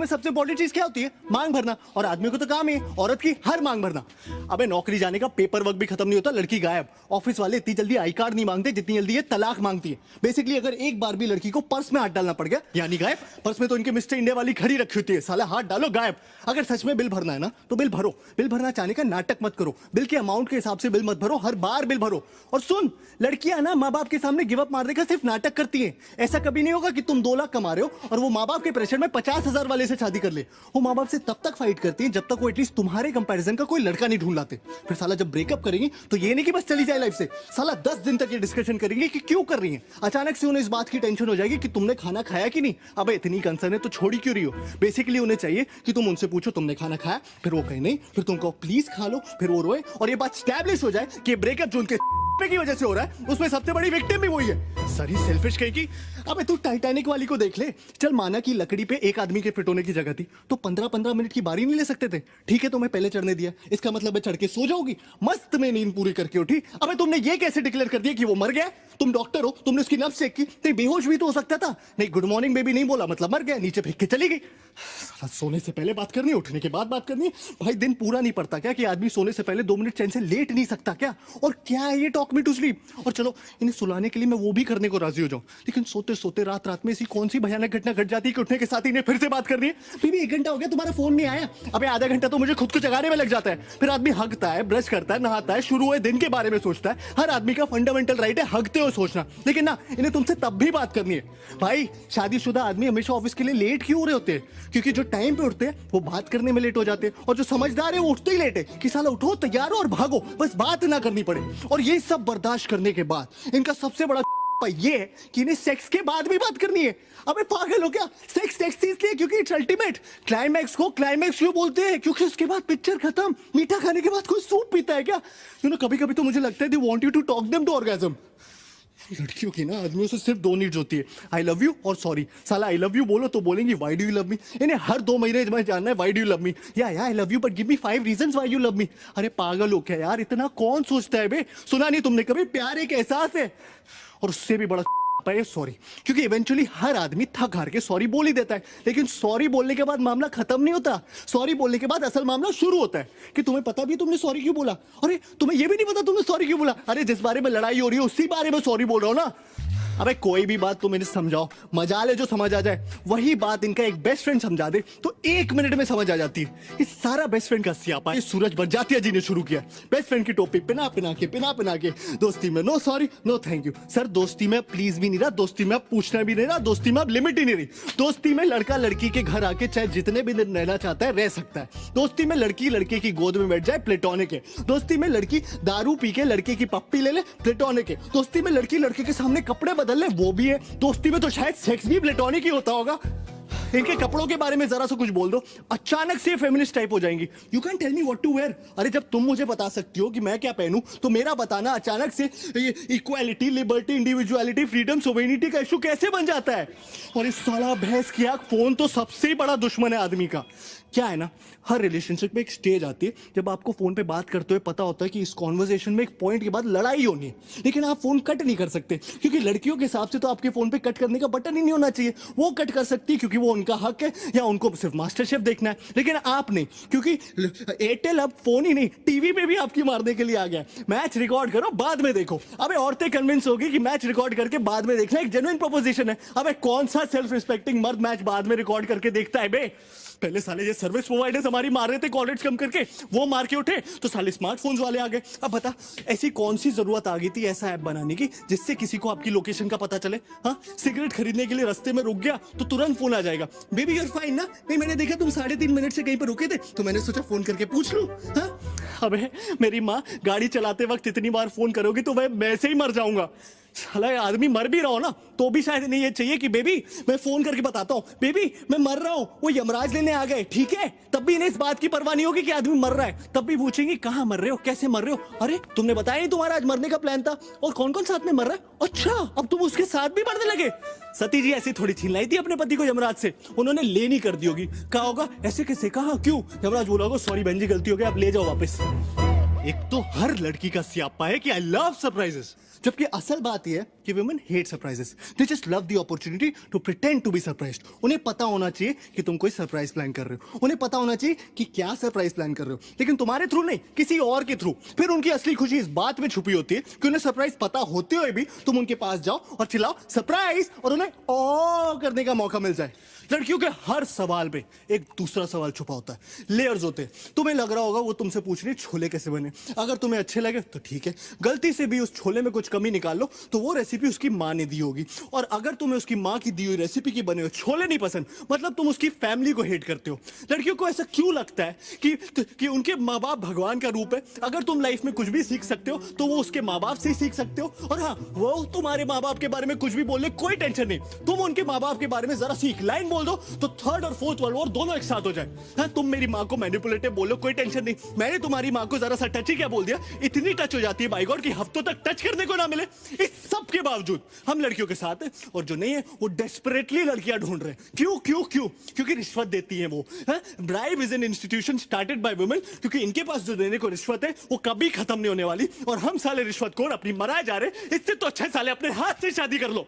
में सबसे इंपॉर्टेंट चीज क्या होती है? मांग भरना। और आदमी को तो काम है औरत की हर मांग भरना। अबे नौकरी जाने का पेपर वर्क भी खत्म नहीं होता, लड़की गायब। ऑफिस वाले इतनी जल्दी आई कार्ड नहीं मांगते जितनी जल्दी ये तलाक मांगती है। बेसिकली अगर एक बार भी लड़की को पर्स में हाथ डालना पड़ गया यानी गायब। पर्स में तो इनके मिस्टर इंडिया वाली खड़ी रखी होती है, साला हाथ डालो गायब। अगर सच में बिल भरना है ना तो बिल भरो। बिल भरना चाहने का नाटक मत करो, बिल के अमाउंट के हिसाब से बिल मत भरो, हर बार बिल भरो। और सुन, लड़कियां ना माँ बाप के सामने गिव अप मारने का सिर्फ नाटक करती हैं। ऐसा कभी नहीं होगा कि तुम 2 लाख कमा रहे हो और वो माँ बाप के प्रेशर में 50,000 वाले से शादी कर ले। वो माँ बाप से तब तक फाइट करती है जब तक वो एटलीस्ट तुम्हारे कंपैरिजन का कोई लड़का नहीं ढूंढ लाते। फिर साला जब ब्रेकअप करेंगी तो ये नहीं कि बस चली जाए लाइफ से, साला 10 दिन तक ये डिस्कशन करेंगे कि क्यों कर रही है। अचानक से उन्हें इस बात की टेंशन हो जाएगी कि तुमने खाना खाया कि नहीं। अबे इतनी कंसर्न है तो छोड़ी क्यों रही हो? बेसिकली उन्हें चाहिए कि तुम उनसे पूछो तुमने खाना खाया, फिर वो कहे नहीं, फिर तुम कहो प्लीज खा लो, फिर वो रोए और ये बात स्टैब्लिश हो जाए कि ब्रेकअप जो उनके की वजह से हो रहा है उसमें सबसे बड़ी विक्टिम भी वही है। सारी सेल्फिश कहेगी। अबे तू टाइटैनिक वाली को देख ले। चल माना कि लकड़ी पे एक आदमी के फिट होने की जगह थी तो 15-15 मिनट की बारी नहीं ले सकते थे? ठीक है, तुम्हें पहले चढ़ने दिया, इसका मतलब है चढ़ के सो जाओगी। मस्त में नींद पूरी करके उठी। अबे तुमने ये कैसे डिक्लेयर कर दिया कि वो मर गया? तुम डॉक्टर हो, तुमने उसकी नब्ज चेक की, नहीं बेहोश भी तो हो सकता था। नहीं गुड मॉर्निंग बेबी नहीं बोला मतलब मर गया, नीचे फेंक के चली गई। सोने से पहले बात करनी, उठने के बाद बात करनी। भाई दिन पूरा नहीं पड़ता क्या कि आदमी सोने से पहले 2 मिनट चैन से लेट नहीं सकता क्या? और क्या है ये टॉक मी टू स्लीप? और चलो इन्हें सुलाने के लिए मैं वो भी करने को राजी हो जाऊं, लेकिन सोते सोते रात रात में ऐसी कौन सी भयानक घटना घट जाती है कि उठने के साथ इन्हें फिर से बात करनी है। बीबी 1 घंटा हो गया तुम्हारा फोन नहीं आया। अबे आधा घंटा तो मुझे खुद को जगाने में लग जाता है। फिर आदमी हगता है, ब्रश करता है, नहाता है, शुरू हुए दिन के बारे में सोचता है। हर आदमी का फंडामेंटल राइट है हगते हुए सोचना, लेकिन ना इन्हें तुमसे तब भी बात करनी है। भाई शादीशुदा आदमी हमेशा ऑफिस के लिए लेट क्यों हो रहे होते हैं? क्योंकि जो टाइम पे उठते हैं वो बात करने में लेट हो जाते हैं, और जो समझदार है वो उठते ही लेट है कि साला उठो, तैयार हो और भागो, बस बात ना करनी पड़े। और ये सब बर्दाश्त करने के बाद इनका सबसे बड़ा ये है कि इन्हें सेक्स के बाद भी बात करनी है। अबे पागल हो क्या? सेक्स सेक्स इसलिए क्योंकि इट्स अल्टीमेट। क्लाइमैक्स को क्लाइमैक्स क्यों बोलते हैं? क्योंकि उसके बाद पिक्चर खत्म। मीठा खाने के बाद कोई सूप पीता है क्या? कभी कभी तो मुझे लगता है they want you to talk them to orgasm. लड़कियों की ना आदमियों से सिर्फ 2 नीड्स होती है, आई लव यू और सॉरी। साला आई लव यू बोलो तो बोलेंगी why do you love me. इन्हें हर 2 महीने में जानना है why do you love me, या I love you but give me 5 reasons why you love me. अरे पागल हो क्या यार, इतना कौन सोचता है बे? सुना नहीं तुमने कभी प्यार एक एहसास है? और उससे भी बड़ा सॉरी, क्योंकि इवेंचुअली हर आदमी थक हार के सॉरी बोल ही देता है, लेकिन सॉरी बोलने के बाद मामला खत्म नहीं होता। सॉरी बोलने के बाद असल मामला शुरू होता है कि तुम्हें पता भी तुमने सॉरी क्यों बोला। अरे तुम्हें यह भी नहीं पता तुमने सॉरी क्यों बोला? अरे जिस बारे में लड़ाई हो रही है उसी बारे में सॉरी बोल रहा हूं ना। अबे कोई भी बात तुम इन्हें समझाओ, मजा ले जो समझ आ जाए, वही बात इनका एक बेस्ट फ्रेंड समझा दे तो 1 मिनट में समझ आ जाती है। ये सारा बेस्ट फ्रेंड का सियापा है सूरज बरजातिया जी ने शुरू किया। बेस्ट फ्रेंड की टोपी पिना पिना के दोस्ती में no sorry no thank you. Sir दोस्ती में प्लीज भी नहीं रहा, दोस्ती में अब पूछना भी नहीं रहा, दोस्ती में अब लिमिट ही नहीं रही। दोस्ती में लड़का लड़की के घर आके चाहे जितने भी दिन रहना चाहता है रह सकता है। दोस्ती में लड़की लड़के की गोद में बैठ जाए, प्लेटोनिक है। दोस्ती में लड़की दारू पी के लड़के की पप्पी ले ले, प्लेटोनिक है। दोस्ती में लड़की लड़के के सामने कपड़े बदल ले, वो भी है। दोस्ती में तो शायद सेक्स भी प्लेटोनिक ही होता होगा। इनके कपड़ों के बारे में जरा सा कुछ बोल दो, अचानक से फेमिनिस्ट टाइप हो जाएंगी। You can tell me what to wear. अरे जब तुम मुझे बता सकती हो कि मैं क्या पहनूं तो मेरा बताना अचानक से equality, liberty, individuality, freedom, sovereignty का इशू कैसे बन जाता है? और इस साला भैंस की आंख फोन तो सबसे बड़ा दुश्मन है आदमी का। क्या है ना, हर रिलेशनशिप में एक स्टेज आती है जब आपको फोन पे बात करते हुए पता होता है कि इस कॉन्वर्सेशन में एक पॉइंट के बाद लड़ाई होनी है, लेकिन आप फोन कट नहीं कर सकते क्योंकि लड़कियों के हिसाब से तो आपके फोन पे कट करने का बटन ही नहीं होना चाहिए। वो कट कर सकती है क्योंकि वो उनका हक है या उनको सिर्फ मास्टर शेफ देखना है, लेकिन आप नहीं, क्योंकि एयरटेल अब फोन ही नहीं टीवी पे भी आपकी मारने के लिए आ गया। मैच रिकॉर्ड करो बाद में देखो। अबे औरतें कन्विंस होगी कि मैच रिकॉर्ड करके बाद में देखना एक जेन्युइन प्रोपोजिशन है। अबे कौन सा सेल्फ रिस्पेक्टिंग मर्द मैच बाद में रिकॉर्ड करके देखता है बे? पहले साले ये सर्विस प्रोवाइडर्स हमारी मार रहे थे कॉल रेट्स कम करके, वो मार के उठे तो साले स्मार्टफोन्स वाले आ गए। अब बता ऐसी कौन सी जरूरत आ गई थी ऐसा ऐप बनाने की जिससे किसी को आपकी लोकेशन का पता चले? हाँ, सिगरेट खरीदने के लिए रास्ते में रुक गया तो तुरंत फोन आ जाएगा, बेबी यू आर फाइन ना? नहीं मैंने देखा तुम 3.5 मिनट से कहीं पर रुके थे तो मैंने सोचा फोन करके पूछ लूं। हाँ? अबे मेरी माँ गाड़ी चलाते वक्त इतनी बार फोन करोगी तो मैं से ही मर जाऊंगा। साला आदमी मर भी रहा हो ना तो भी शायद नहीं ये चाहिए कि बेबी मैं फोन करके बताता हूँ, बेबी मैं मर रहा हूँ, वो यमराज लेने आ गए, ठीक है? तब भी इन्हें इस बात की परवाह नहीं होगी कि आदमी मर रहा है। तब भी पूछेंगे कहाँ मर रहे हो, कैसे मर रहे हो? अरे तुमने बताया नहीं तुम्हारा आज मरने का प्लान था, और कौन कौन साथ में मर रहा है? अच्छा अब तुम उसके साथ भी मरने लगे। सती जी ऐसी थोड़ी छीन लाई थी अपने पति को यमराज से, उन्होंने ले नहीं कर दी होगी। कहा होगा ऐसे कैसे, कहा, क्यों? यमराज बोला होगा सॉरी बहन जी गलती हो गई, आप ले जाओ वापस। एक तो हर लड़की का स्यापा है कि आई लव सरप्राइजेस, जबकि असल बात यह है कि women hate surprises. They just love the opportunity to pretend to be surprised. उन्हें पता होना चाहिए कि तुम कोई सरप्राइज प्लान कर रहे हो, उन्हें पता होना चाहिए कि क्या सरप्राइज प्लान कर रहे हो, लेकिन तुम्हारे थ्रू नहीं, किसी और के थ्रू। फिर उनकी असली खुशी इस बात में छुपी होती है कि उन्हें सरप्राइज पता होते हुए भी तुम उनके पास जाओ और चिल्लाओ सरप्राइज, और उन्हें ओ करने का मौका मिल जाए। लड़कियों के हर सवाल पे एक दूसरा सवाल छुपा होता है, लेयर्स होते हैं। तुम्हें लग रहा होगा वो तुमसे पूछ रही छोले कैसे बने, अगर तुम्हें अच्छे लगे तो ठीक है, गलती से भी उस छोले में कुछ कमी निकाल लो तो वो रेसिपी उसकी माँ ने दी होगी। और अगर तुम्हें उसकी माँ की दी हुई रेसिपी की बने हुए छोले नहीं पसंद, मतलब तुम उसकी फैमिली को हेट करते हो। लड़कियों को ऐसा क्यों लगता है कि उनके माँ बाप भगवान का रूप है? अगर तुम लाइफ में कुछ भी सीख सकते हो तो वो उसके माँ बाप से ही सीख सकते हो। और हाँ, वो तुम्हारे माँ बाप के बारे में कुछ भी बोल ले, कोई टेंशन नहीं, तुम उनके माँ बाप के बारे में जरा सी एक लाइन बोल दो तो थर्ड और फोर्थ वर्ल्ड वॉर दोनों एक साथ हो जाए। हाँ, तुम मेरी माँ को मैनिपुलेटिव बोलो, कोई टेंशन नहीं, मैंने तुम्हारी माँ को जरा सा टच ही क्या बोल दिया, इतनी टच हो जाती है बाय गॉड कि हफ्तों तक टच करने को ना मिले। इस सब के बावजूद हम लड़कियों के साथ हैं, और जो नहीं है वो डेस्परेटली लड़कियां ढूंढ रहे हैं। क्यों क्यों क्यों? क्योंकि रिश्वत देती है वो। Bribe is an institution started by women, क्योंकि इनके पास जो देने को रिश्वत है वो कभी खत्म नहीं होने वाली, और हम साले रिश्वतखोर अपनी मराए जा रहे हैं। इससे तो अच्छा साले अपने हाथ से शादी कर लो।